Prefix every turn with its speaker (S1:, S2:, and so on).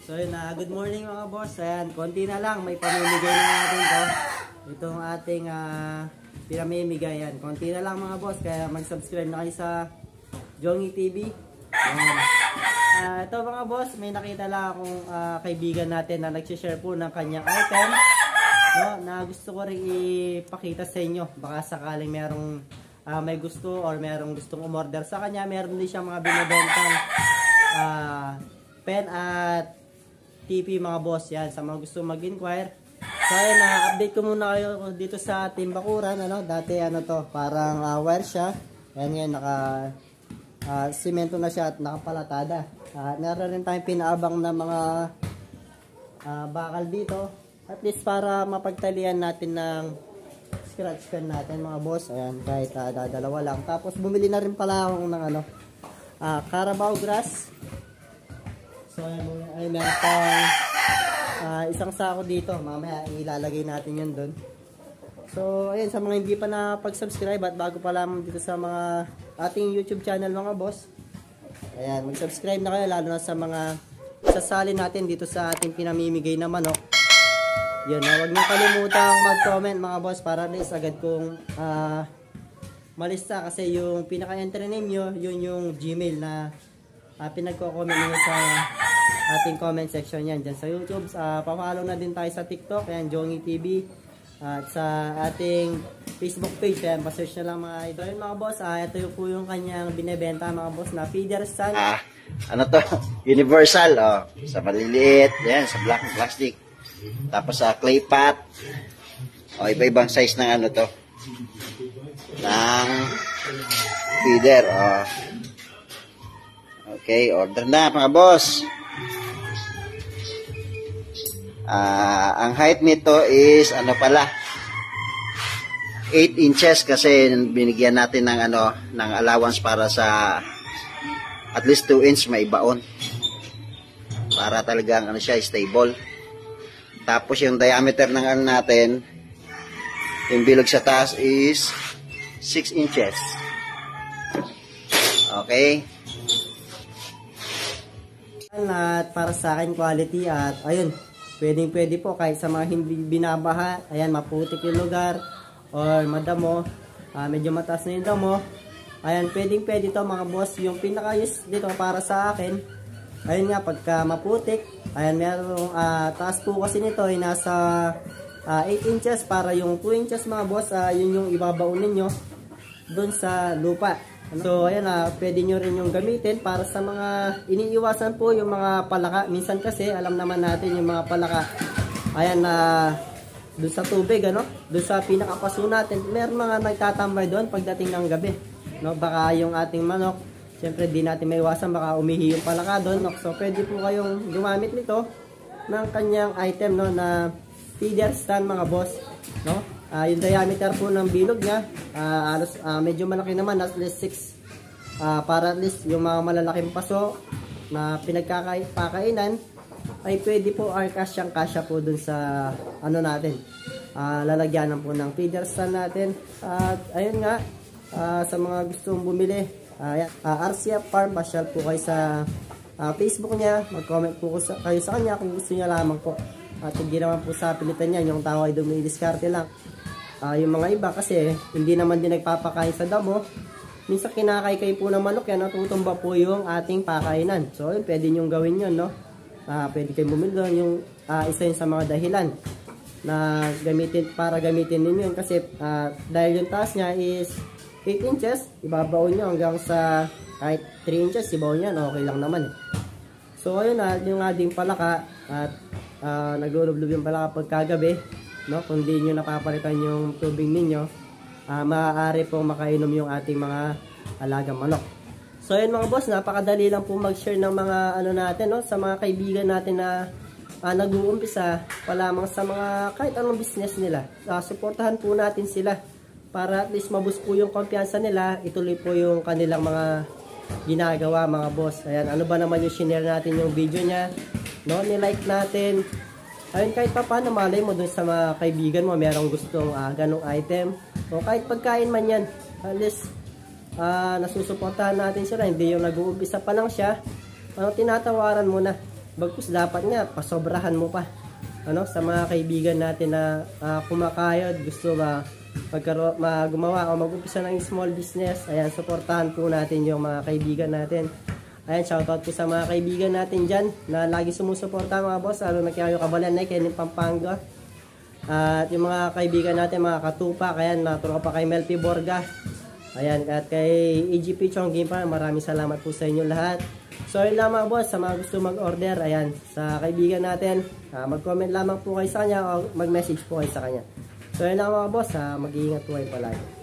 S1: So yun na, good morning mga boss. Ayan, konti na lang, may pamimigay na natin to. Itong ating pinamimigay yan. Konti na lang mga boss, kaya mag-subscribe na kayo sa Jongy TV. Ayan. Ito mga boss, may nakita lang akong kaibigan natin na nag-share po ng kanyang item. No, na gusto ko rin ipakita sa inyo. Baka sakaling merong may gusto or merong gustong umorder sa kanya. Meron din siya mga binibentang pen at TP mga boss. Yan, sa mga gusto mag-inquire. So ayun, update ko muna kayo dito sa Timbakuran. Ano? Dati ano to, parang wire siya. Yan ngayon, naka simento na siya at nakapalatada. Meron rin tayong pinaabang na mga bakal dito. At least para mapagtalian natin ng scratch pen natin mga boss. Ayan, kahit dalawa lang. Tapos bumili na rin pala akong ng ano, Carabao grass. So ay meron pang isang sako dito. Mamaya ilalagay natin yun doon. So ayun, sa mga hindi pa nakapag-subscribe at bago pa lamang dito sa mga ating YouTube channel mga boss. Ayan, mag-subscribe na kayo lalo na sa mga sasali natin dito sa ating pinamimigay na manok. Yun, huwag niyo kalimutang mag-comment mga boss para at least agad kong malista kasi yung pinaka-entry name nyo, yun yung Gmail na pinagko-comment nyo sa ating comment section yan. Dyan sa YouTube, pa-follow na din tayo sa TikTok, yan, Jongy TV. At sa ating Facebook page, yan, pa-search na lang mga ito. Yun mga boss, ito yung po yung kanyang binibenta mga boss na feeder stand.
S2: Ano to? Universal, sa maliliit, yan, sa black plastic. Tapos sa clay pot. Iba-ibang size ng ano to. Ng feeder, Okay, order na mga boss. Ang height nito is ano pala 8 inches kasi binigyan natin ng ano ng allowance para sa at least 2 inch may baon para talagang ano siya stable. Tapos yung diameter ng ano natin, yung bilog sa taas is 6 inches. Okay.
S1: At para sa akin quality at ayun, pwede po kahit sa mga hindi binabaha, ayan, maputik yung lugar or madamo, medyo mataas na yung damo, ayan, pwede to mga boss. Yung pinaka-use dito para sa akin, ayun nga, pagka maputik, ayan, merong taas po kasi nito ay nasa 8 inches para yung 2 inches mga boss, yun yung ibabaon ninyo dun sa lupa. So ayan, pwede nyo rin yung gamitin para sa mga iniiwasan po yung mga palaka. Minsan kasi alam naman natin yung mga palaka, ayan, dun sa tubig, ano, dun sa pinakapaso natin, meron mga nagtatambay doon pagdating ng gabi, no? Baka yung ating manok, siyempre di natin maiwasan, baka umihi yung palaka doon, no? So pwede po kayong gumamit nito ng kanyang item, no, na feeder stand mga boss, no? Yung diameter po ng bilog niya, medyo malaki naman, at least 6, para at least yung mga malalaking paso na pinagkakainan ay pwede po kasyang-kasya po dun sa ano natin, lalagyanan po ng feeder stand natin. At ayun nga, sa mga gustong bumili, RCF Farm, pasyal po kayo sa Facebook niya, mag-comment po kayo sa kanya kung gusto niya lamang po. At hindi naman po sa pilitan niya, yung tao ay dumidiskarte lang. Yung mga iba kasi hindi naman din nagpapakain sa damo, minsan kinakaykay po ng manok yan, natutumba po yung ating pakainan. So yun, pwede nyo gawin yun, no? Pwede kayong bumili doon, yung isa yun sa mga dahilan na gamitin ninyo yun kasi dahil yung taas niya is 8 inches, ibabaon nyo hanggang sa kahit 3 inches, ibaon yan, okay lang naman. So ayun, yung ating palaka at naglulublob yung palaka pagkagabi, no? Kung di nyo napapalitan yung tubig ninyo, maaari pong makainom yung ating mga alagang manok. So ayun mga boss, napakadali lang po mag-share ng mga ano natin, no? Sa mga kaibigan natin na nag-uumpisa pa lamang sa mga kahit anong business nila. Suportahan po natin sila para at least maboost po yung kumpiyansa nila, ituloy po yung kanilang mga ginagawa mga boss. Ayan, ano ba naman yung share natin yung video niya, no? Ni-like natin. Ayun, kahit pa paano, malay mo dun sa mga kaibigan mo, merong gustong ganong item. O kahit pagkain man yan, at least nasusuportahan natin sila. Hindi yung nag-uumpisa pa lang siya, tinatawaran mo na. Bagkus dapat nga pasobrahan mo pa. Ano, sa mga kaibigan natin na kumakayod, gusto ba gumawa o mag-umpisa ng small business. Ayan, suportahan po natin yung mga kaibigan natin. Ayan, shoutout po sa mga kaibigan natin dyan na lagi sumusuporta mga boss. Lalo na kayo Kabalan na Kenin Pampanga. At yung mga kaibigan natin, mga katupa, ayan, mga tropa kay Melpi Borga. Ayan, at kay EGP Chong Game pa, maraming salamat po sa inyo lahat. So yun lang mga boss, sa mga gusto mag-order, ayan, sa kaibigan natin, mag-comment lamang po kayo sa kanya o mag-message po kayo sa kanya. So yun lang mga boss, mag-iingat po kayo palagi.